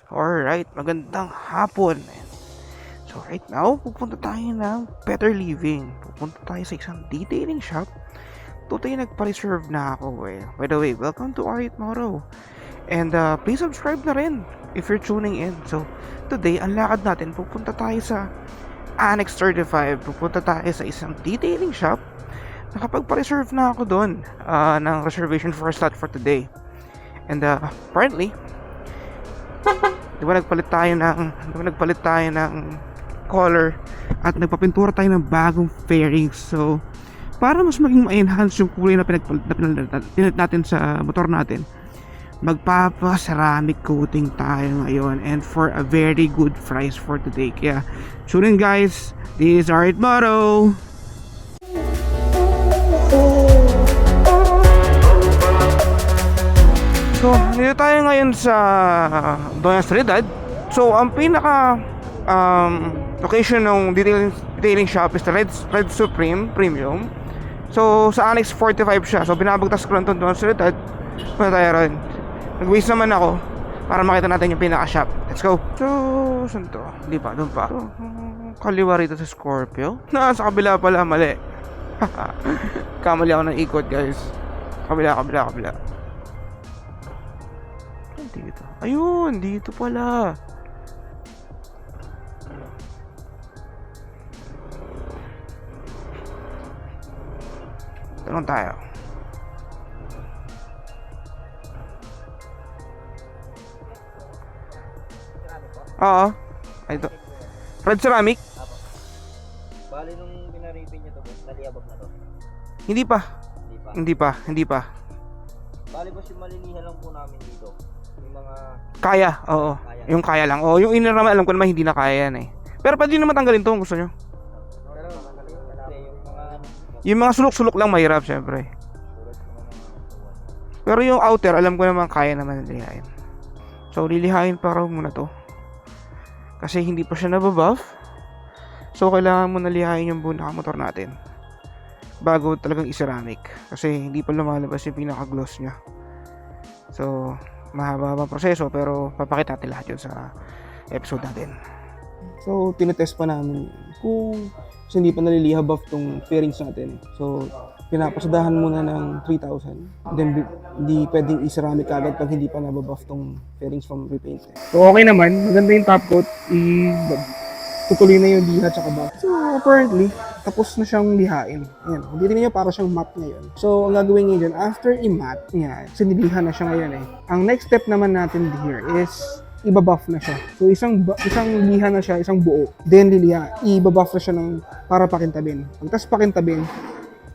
Alright, magandang hapon. So right now, pupunta tayo ng Better Living. Pupunta tayo sa isang detailing shop. Ito tayo nagpa-reserve na ako eh. By the way, welcome to Arit Moro. And please subscribe na rin if you're tuning in. So today, ang lakad natin, pupunta tayo sa Annex 35. Pupunta tayo sa isang detailing shop. Nakapagpa-reserve na ako doon ng reservation for a slot for today. And apparently, di ba nagpalit tayo ng color at nagpapintura tayo ng bagong fairings. So para mas maging ma-enhance yung kulay na pinag natin sa motor natin, magpapa-ceramic coating tayo ngayon, and for a very good price for today. Kaya tune in guys, this is Arit Moro. So, dito tayo ngayon sa Doña Trinidad. So, ang pinaka location ng detailing shop is the Red Supreme Premium. So, sa Annex 45 siya. So, binabagtas ko lang itong Doña Trinidad. Punta tayo rin. Nag-waste naman ako para makita natin yung pinaka-shop. Let's go. So, saan to? Hindi pa, doon pa. So, kaliwa rito sa Scorpio. Sa kabila pala, mali. Kamali ako ng ikot guys. Kabila. Dito. Ayun, dito pala. Tanong tayo. Oo. Ito. Red ceramic? Bali nung pinaripin niyo to, boss, naliabag na to. Hindi pa. Hindi pa. Bali boss, yung malilihan lang po namin dito. Yung mga Kaya, oo. kaya. Yung kaya lang. Oo, yung inner naman alam ko naman hindi na kaya yan eh. Pero pwede naman tanggalin to kung gusto nyo. Pero yung mga Yung mga sulok-sulok lang mahirap syempre. sulat ng mga Pero yung outer alam ko naman kaya naman lilihain. So lilihain pa raw muna to. Kasi hindi pa siya nababuff. So kailangan mo nalihain yung buong nakamotor natin bago talagang i-ceramic. Kasi hindi pa lumalabas yung pinaka-gloss niya. So mahaba ang proseso, pero papakita natin lahat yun sa episode natin. So tinetest pa namin kung hindi pa naliliha buff tong fairings natin. So pinapasadahan muna ng 3,000. Then hindi pwedeng i-ceramic agad pag hindi pa nababuff tong fairings from repaint. So okay naman, maganda yung top coat. Tutuloy na yung liha tsaka buff. So apparently, tapos na siyang lihain. Ayan, hindi rin niya para siyang matte ngayon. So ang gagawin niya dyan, after i-matte niya, siniliha na siya ngayon eh. Ang next step naman natin here is ibabuff na siya. So isang liha na siya, isang buo. Then liliha, ibabuff na siya ng para pakintabin. Pagkas pakintabin,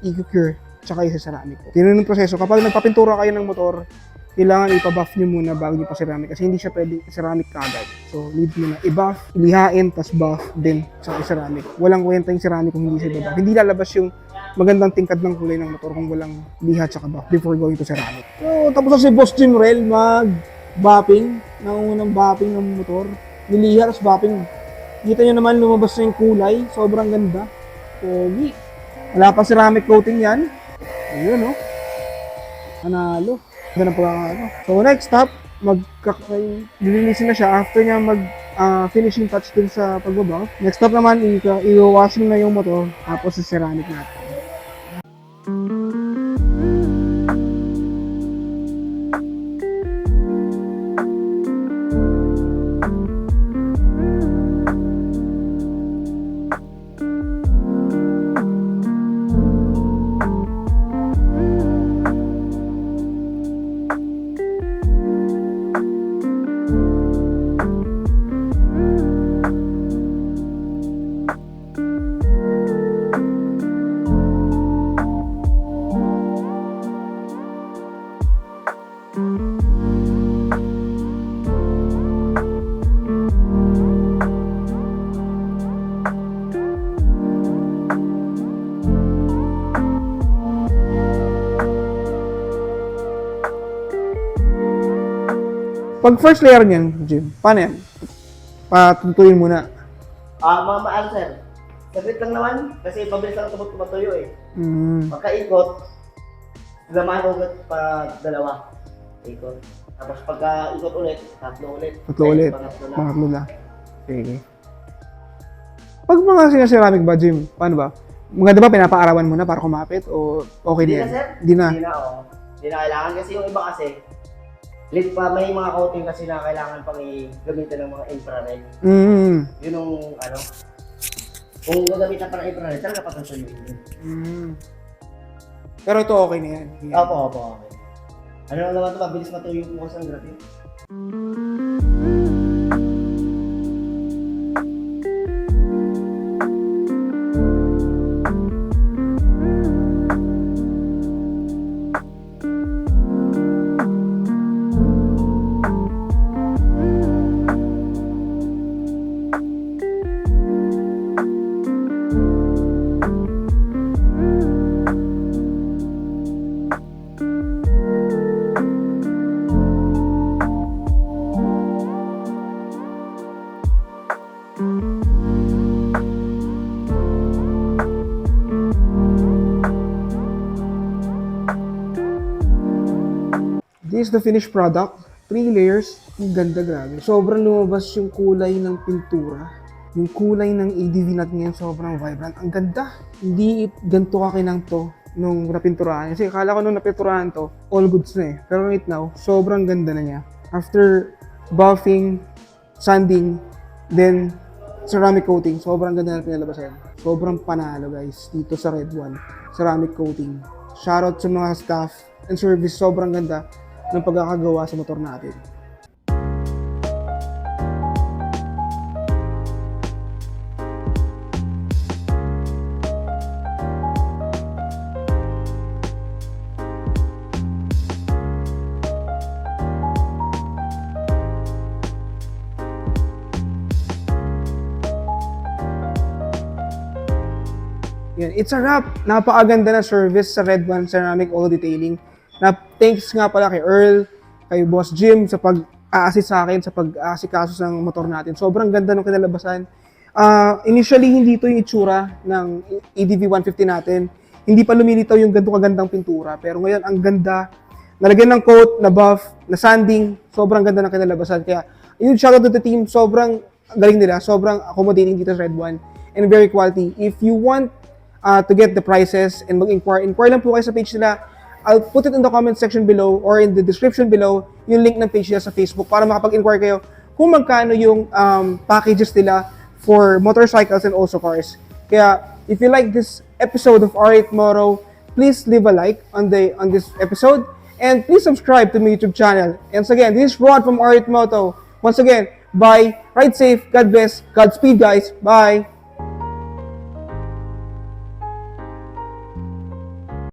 i-cure, tsaka isa-ceramic. Ganun yung proseso. Kapag nagpapintura kayo ng motor, kailangan ipa-buff nyo muna bago nyo pa-ceramic kasi hindi siya pwede ceramic kagad. So, need mo na i-buff, ilihain, tas buff, then tsaka i-ceramic. Walang kwenta yung ceramic kung hindi siya i-buff. Hindi lalabas yung magandang tingkad ng kulay ng motor kung walang liha tsaka buff before going to ceramic. So, tapos na si Boss Jim Rel mag-buffing, nangungunang buffing ng motor. Niliha, tas buffing. Kita nyo naman lumabas na yung kulay, sobrang ganda. Pogi. Wala pa ceramic coating yan. Ayun, no? Panalo. Ganda ng pagkakano. So next stop, lilinisin na siya after niya finishing touch dun sa pagbabaw. Next stop naman, i-washing na yung motor tapos sa ceramic natin. Pag first layer niyan, Jim, paano yan? Patutuyin muna. ano sir? Saglit lang naman kasi pabilis lang tumatuyo eh. Pagkaikot, laman ugat pa dalawa. Ikot. Tapos pagka ikot ulit, tatlo ulit. Tatlo Ay, ulit. pangatlo na. Pangatlo na. Sige. Pag mga sinaceramic ba, Jim, paano ba? Maganda ba pinapaarawan mo na para kumapit o okay Hindi na na, yan? sir. Hindi na. Hindi na, oo. Hindi na kailangan kasi yung iba kasi, lit pa, may mga coating kasi na kailangan pang gamitin ng mga infrared. Mm. Yun yung, ano, kung gagamitan pa ng infrared, talaga patutuyuin yun. Mm. Pero ito okay na yan. Yan. Opo, okay. Ano lang naman ito, mabilis matuyo po kasi ang grabe. This is the finished product. 3 layers. Ang ganda, grabe. Sobrang lumabas yung kulay ng pintura. Yung kulay ng ADV natin ngayon sobrang vibrant. Ang ganda. Hindi ganito kakinang to nung napinturahan. Kasi akala ko nung napinturahan to, all goods na eh. Pero right now, sobrang ganda na niya. After buffing, sanding, then ceramic coating, sobrang ganda na pinalabasan. Sobrang panalo guys dito sa Red One. Ceramic coating. Shoutout sa mga staff and service. Sobrang ganda ng pagkakagawa sa motor natin. Yan, it's a wrap. Napakaganda na service sa Red One Ceramic Auto Detailing. Thanks nga pala kay Earl, kay Boss Jim sa pag-a-assist sa akin sa pag-asikaso ng motor natin. Sobrang ganda ng kinalabasan. Initially, hindi ito yung itsura ng ADV 150 natin. Hindi pa lumilitaw yung ganito kagandang pintura. Pero ngayon, ang ganda. Nalagyan ng coat, na buff, na sanding. Sobrang ganda ng kinalabasan. Kaya, yun, shoutout to the team. Sobrang galing nila. Sobrang accommodating dito sa Red One. And very quality. If you want to get the prices and mag-inquire lang po kayo sa page nila. I'll put it in the comment section below or in the description below yung link ng page nila sa Facebook para makapag-inquire kayo kung magkano yung packages nila for motorcycles and also cars. Kaya if you like this episode of R8 Moto, please leave a like on this episode and please subscribe to my YouTube channel. And so again, this is Ron from R8 Moto. Once again, bye, ride safe, God bless, Godspeed guys, bye!